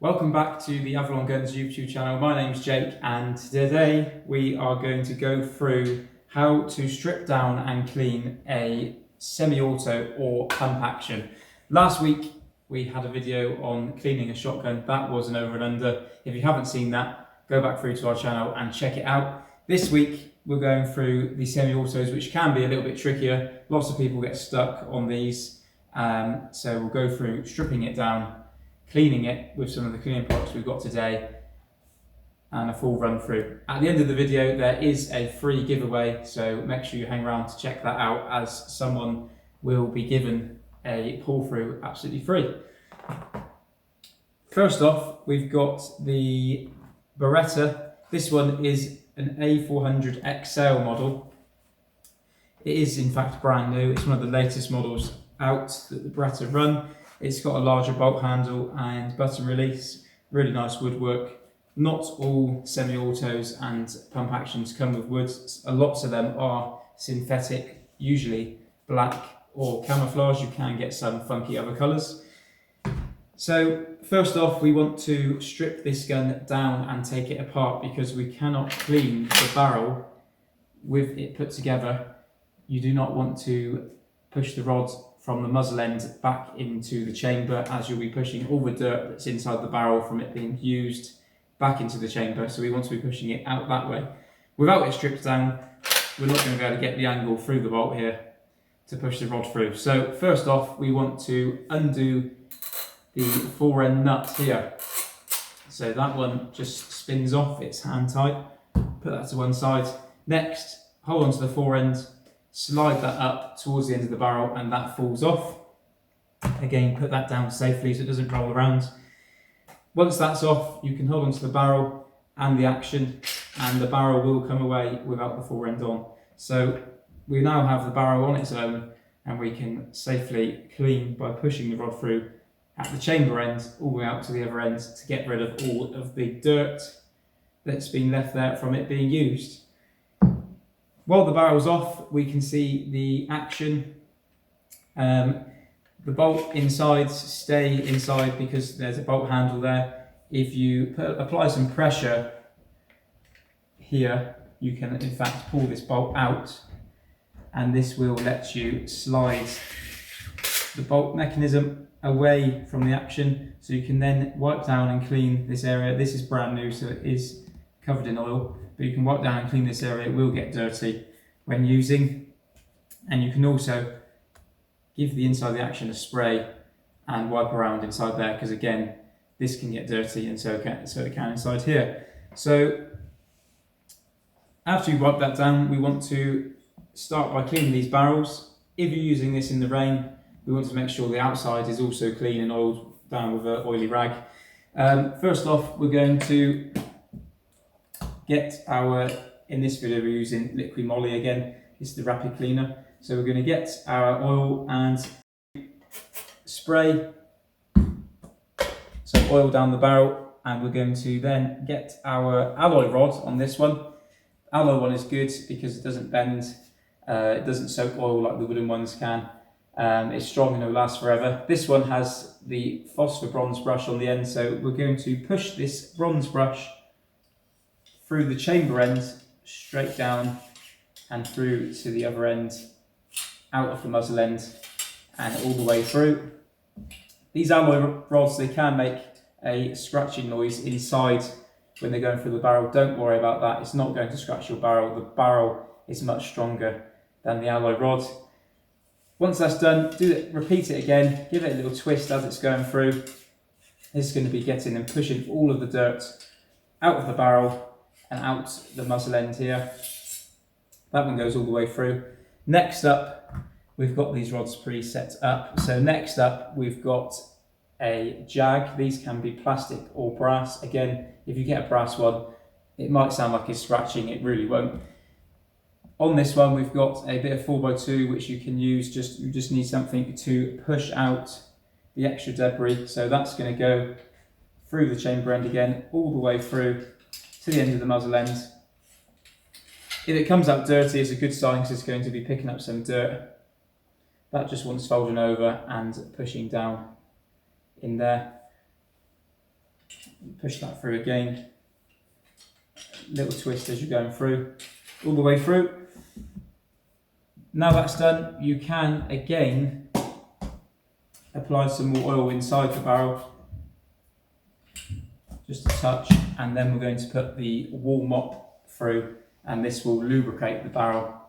Welcome back to the Avalon Guns YouTube channel. My name's Jake and today we are going to go through how to strip down and clean a semi-auto or pump action. Last week we had a video on cleaning a shotgun. That was an over and under. If you haven't seen that, go back through to our channel and check it out. This week we're going through the semi-autos, which can be a little bit trickier. Lots of people get stuck on these. So we'll go through stripping it down, cleaning it with some of the cleaning products we've got today, and a full run through. At the end of the video there is a free giveaway, so make sure you hang around to check that out, as someone will be given a pull through absolutely free. First off, we've got the Beretta. This one is an A400 XL model. It is in fact brand new. It's one of the latest models out that the Beretta run. It's got a larger bolt handle and button release, really nice woodwork. Not all semi-autos and pump actions come with wood. Lots of them are synthetic, usually black or camouflage. You can get some funky other colours. So first off, we want to strip this gun down and take it apart, because we cannot clean the barrel with it put together. You do not want to push the rod from the muzzle end back into the chamber, as you'll be pushing all the dirt that's inside the barrel from it being used back into the chamber. So we want to be pushing it out that way. Without it stripped down, we're not going to be able to get the angle through the bolt here to push the rod through. So first off, we want to undo the fore end nut here. So that one just spins off, it's hand tight. Put that to one side. Next, hold onto the fore end, slide that up towards the end of the barrel, and that falls off. Again, put that down safely so it doesn't roll around. Once that's off, you can hold onto the barrel and the action, and the barrel will come away without the fore end on. So we now have the barrel on its own, and we can safely clean by pushing the rod through at the chamber end all the way out to the other end to get rid of all of the dirt that's been left there from it being used. While the barrel's off, we can see the action. The bolt insides stay inside because there's a bolt handle there. If you apply some pressure here, you can in fact pull this bolt out, and this will let you slide the bolt mechanism away from the action, so you can then wipe down and clean this area. This is brand new, so it is covered in oil, but you can wipe down and clean this area. It will get dirty when using, and you can also give the inside of the action a spray and wipe around inside there, because again this can get dirty, and so it can inside here. So after you wipe that down, we want to start by cleaning these barrels. If you're using this in the rain, we want to make sure the outside is also clean and oiled down with an oily rag. First off, we're going to get our, in this video we're using liquid moly again, it's the rapid cleaner. So we're going to get our oil and spray some oil down the barrel, and we're going to then get our alloy rod on this one. Alloy one is good because it doesn't bend, it doesn't soak oil like the wooden ones can. It's strong and it'll last forever. This one has the phosphor bronze brush on the end, so we're going to push this bronze brush through the chamber end, straight down and through to the other end, out of the muzzle end and all the way through. These alloy rods, they can make a scratching noise inside when they're going through the barrel. Don't worry about that, it's not going to scratch your barrel. The barrel is much stronger than the alloy rod. Once that's done, repeat it again, give it a little twist as it's going through. This is going to be getting and pushing all of the dirt out of the barrel and out the muzzle end here. That one goes all the way through. Next up, we've got these rods pre-set up. So next up, we've got a jag. These can be plastic or brass. Again, if you get a brass one, it might sound like it's scratching, it really won't. On this one, we've got a bit of 4x2, which you can use, you just need something to push out the extra debris. So that's going to go through the chamber end again, all the way through to the end of the muzzle end. If it comes out dirty, it's a good sign, because it's going to be picking up some dirt. That just wants folding over and pushing down in there. push that through again. Little twist as you're going through, all the way through. Now that's done, you can again apply some more oil inside the barrel, just a touch, and then we're going to put the wall mop through, and this will lubricate the barrel.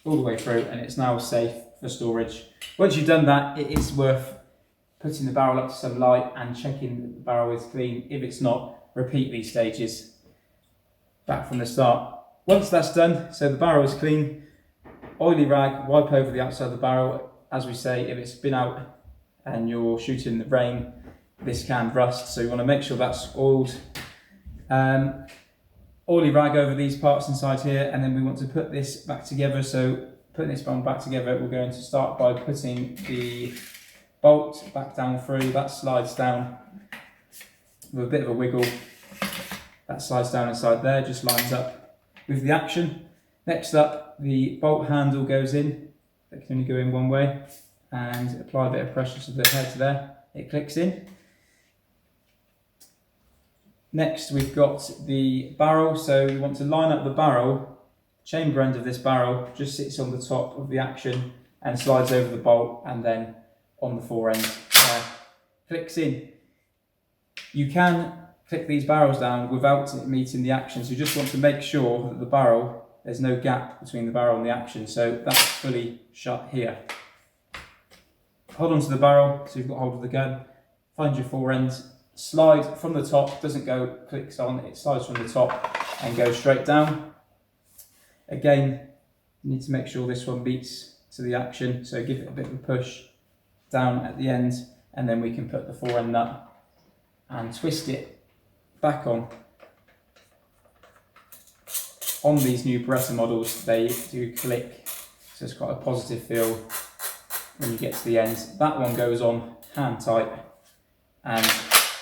All the way through, and it's now safe for storage. Once you've done that, it is worth putting the barrel up to some light and checking that the barrel is clean. If it's not, repeat these stages back from the start. Once that's done, so the barrel is clean, oily rag, wipe over the outside of the barrel. As we say, if it's been out and you're shooting in the rain, this can rust, so you want to make sure that's oiled. Oily rag over these parts inside here, and then we want to put this back together. So putting this barrel back together, we're going to start by putting the bolt back down through. That slides down with a bit of a wiggle. That slides down inside there, just lines up with the action. Next up, the bolt handle goes in. That can only go in one way, and apply a bit of pressure to the head there. It clicks in. Next, we've got the barrel. So we want to line up the barrel. Chamber end of this barrel just sits on the top of the action and slides over the bolt, and then on the fore end clicks in. You can click these barrels down without it meeting the action, so you just want to make sure that the barrel, there's no gap between the barrel and the action, so that's fully shut here. Hold on to the barrel so you've got hold of the gun, find your fore end, slide from the top, doesn't go clicks on, it slides from the top and goes straight down. Again, you need to make sure this one beats to the action, so give it a bit of a push down at the end, and then we can put the fore end nut and twist it back on. On these new Beretta models, they do click, so it's quite a positive feel when you get to the end. That one goes on hand tight, and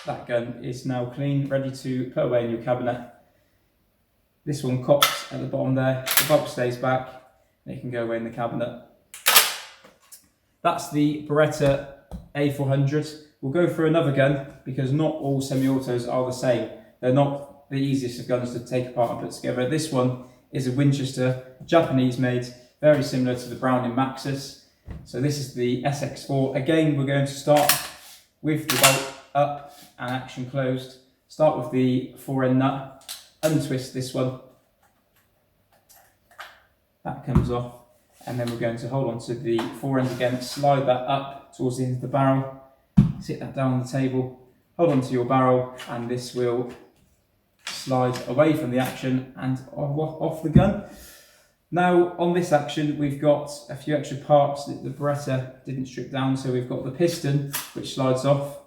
that gun is now clean, ready to put away in your cabinet. This one cocks at the bottom there, the bolt stays back, and it can go away in the cabinet. That's the Beretta A400. We'll go for another gun, because not all semi-autos are the same. They're not the easiest of guns to take apart and put together. This one is a Winchester, Japanese made, very similar to the Browning Maxus. So this is the SX4. Again, we're going to start with the bolt up and action closed. Start with the fore end nut, untwist this one. That comes off, and then we're going to hold on to the fore end again, slide that up towards the end of the barrel, sit that down on the table, hold on to your barrel, and this will slide away from the action and off the gun. Now on this action, we've got a few extra parts that the Beretta didn't strip down. So we've got the piston, which slides off.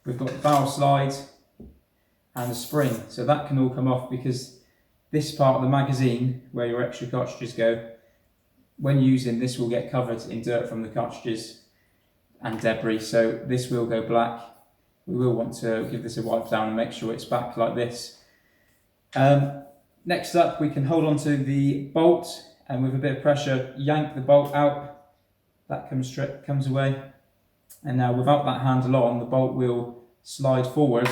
We've got the barrel slide and the spring. So that can all come off, because this part of the magazine, where your extra cartridges go, when using this will get covered in dirt from the cartridges and debris. So this will go black. We will want to give this a wipe down and make sure it's back like this. Next up, we can hold on to the bolt, and with a bit of pressure, yank the bolt out. That comes away. And now without that handle on, the bolt will slide forward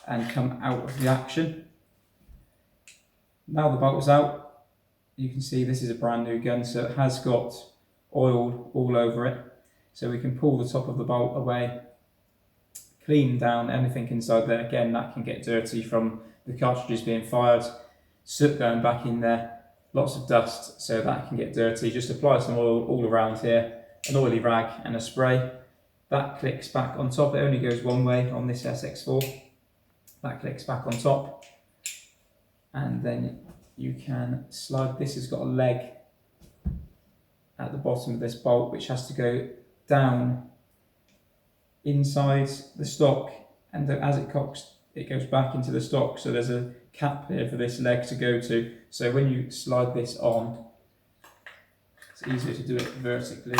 and come out of the action. Now the bolt is out, you can see this is a brand new gun, so it has got oil all over it. So we can pull the top of the bolt away, clean down anything inside there. Again, that can get dirty from the cartridges being fired, soot going back in there, lots of dust, so that can get dirty. Just apply some oil all around here, an oily rag and a spray. That clicks back on top. It only goes one way on this SX4. That clicks back on top, and then you can slide. This has got a leg at the bottom of this bolt, which has to go down inside the stock, and as it cocks, it goes back into the stock. So there's a cap here for this leg to go to. So when you slide this on, it's easier to do it vertically.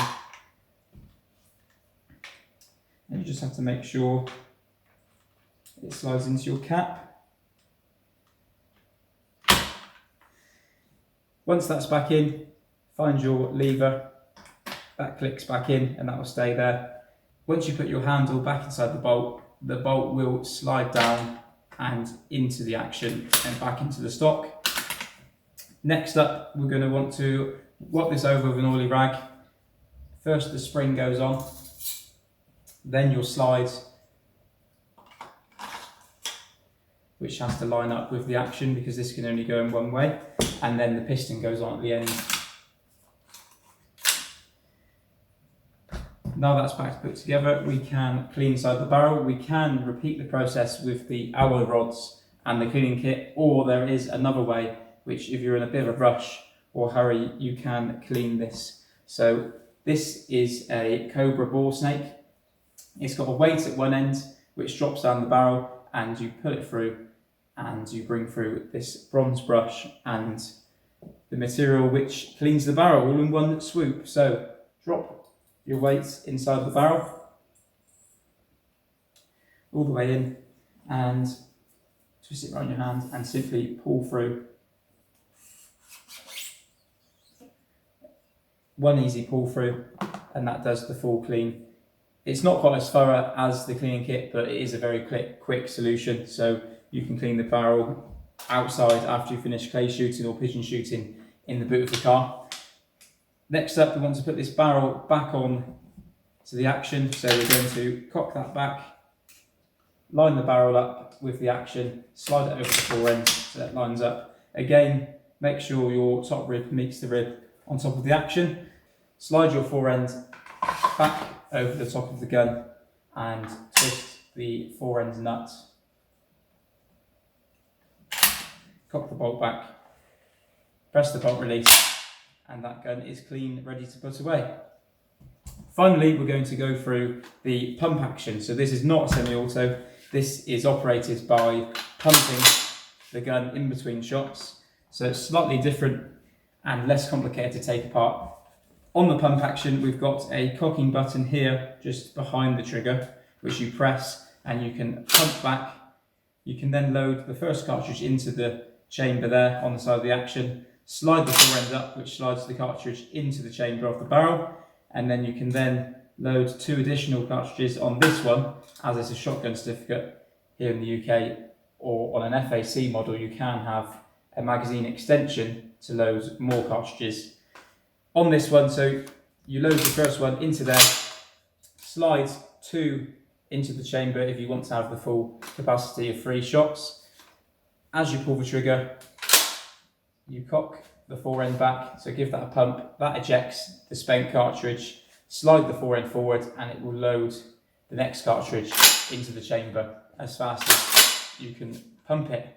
And you just have to make sure it slides into your cap. Once that's back in, find your lever that clicks back in and that will stay there. Once you put your handle back inside the bolt will slide down and into the action and back into the stock. Next up, we're going to want to wipe this over with an oily rag. First the spring goes on, then your slide, which has to line up with the action because this can only go in one way, and then the piston goes on at the end. Now that's back to put together, we can clean inside the barrel. We can repeat the process with the alloy rods and the cleaning kit, or there is another way, which if you're in a bit of a rush or hurry, you can clean this. So this is a Cobra bore snake. It's got a weight at one end, which drops down the barrel, and you pull it through, and you bring through this bronze brush and the material which cleans the barrel all in one swoop. So drop your weight inside the barrel, all the way in, and twist it around your hand and simply pull through. One easy pull through, and that does the full clean. It's not quite as thorough as the cleaning kit, but it is a very quick solution. So you can clean the barrel outside after you finish clay shooting or pigeon shooting in the boot of the car. Next up, we want to put this barrel back on to the action. So we're going to cock that back, line the barrel up with the action, slide it over the fore end so that lines up. Again, make sure your top rib meets the rib on top of the action. Slide your fore end back over the top of the gun and twist the fore end nut. Cock the bolt back, press the bolt release, and that gun is clean, ready to put away. Finally, we're going to go through the pump action. So this is not semi-auto. This is operated by pumping the gun in between shots. So it's slightly different and less complicated to take apart. On the pump action, we've got a cocking button here just behind the trigger, which you press and you can pump back. You can then load the first cartridge into the chamber there on the side of the action, slide the fore end up, which slides the cartridge into the chamber of the barrel, and then you can then load 2 additional cartridges on this one, as it's a shotgun certificate here in the UK, or on an FAC model you can have a magazine extension to load more cartridges. On this one, so you load the first one into there, slide 2 into the chamber if you want to have the full capacity of 3 shots. As you pull the trigger, you cock the fore end back, so give that a pump, that ejects the spent cartridge, slide the fore end forward and it will load the next cartridge into the chamber as fast as you can pump it.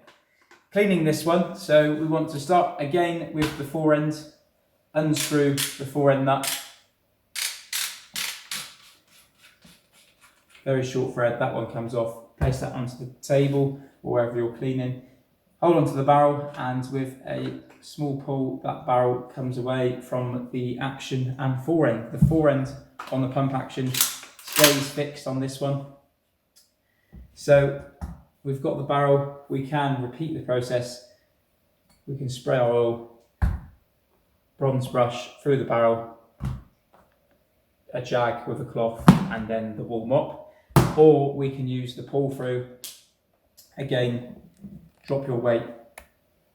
Cleaning this one, so we want to start again with the fore end, unscrew the fore end nut, very short thread, that one comes off, place that onto the table or wherever you're cleaning, hold onto the barrel, and with a small pull that barrel comes away from the action and fore end. The fore end on the pump action stays fixed on this one. So we've got the barrel, we can repeat the process, we can spray our oil, bronze brush through the barrel, a jag with a cloth and then the wool mop, or we can use the pull through. Again, drop your weight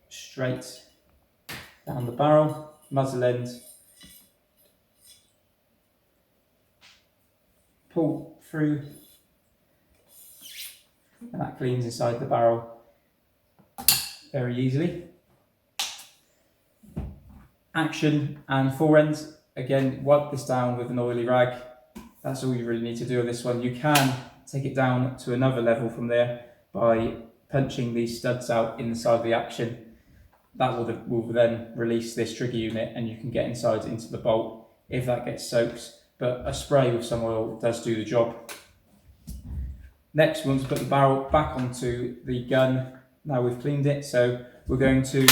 straight down the barrel, muzzle end, pull through, and that cleans inside the barrel very easily. Action and fore end, again, wipe this down with an oily rag. That's all you really need to do on this one. You can take it down to another level from there by punching these studs out in the side of the action. That will then release this trigger unit and you can get inside into the bolt if that gets soaked, but a spray with some oil does do the job. Next, we want to put the barrel back onto the gun. Now we've cleaned it, so we're going to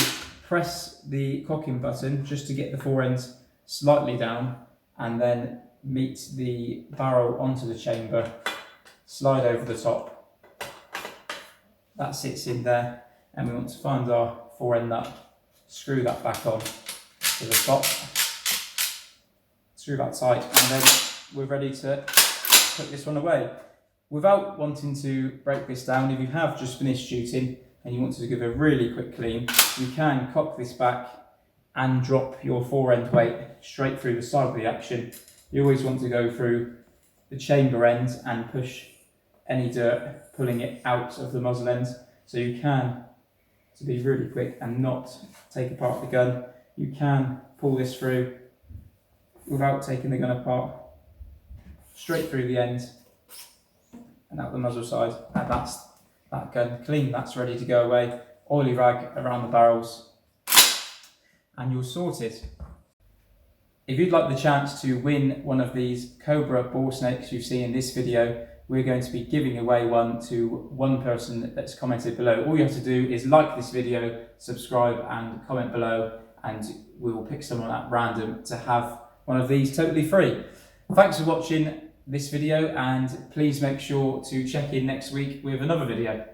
press the cocking button just to get the fore end slightly down and then meet the barrel onto the chamber, slide over the top. That sits in there, and we want to find our fore end nut, screw that back on to the top, screw that tight, and then we're ready to put this one away. Without wanting to break this down, if you have just finished shooting and you want to give a really quick clean, you can cock this back and drop your fore-end weight straight through the side of the action. You always want to go through the chamber end and push any dirt, pulling it out of the muzzle end. So you can, to be really quick and not take apart the gun, you can pull this through without taking the gun apart, straight through the end and out the muzzle side, and that's that gun clean. That's ready to go away. Oily rag around the barrels and you're sorted. If you'd like the chance to win one of these Cobra ball snakes you've seen in this video, we're going to be giving away one to one person that's commented below. All you have to do is like this video, subscribe and comment below, and we will pick someone at random to have one of these totally free. Thanks for watching this video, and please make sure to check in next week with another video.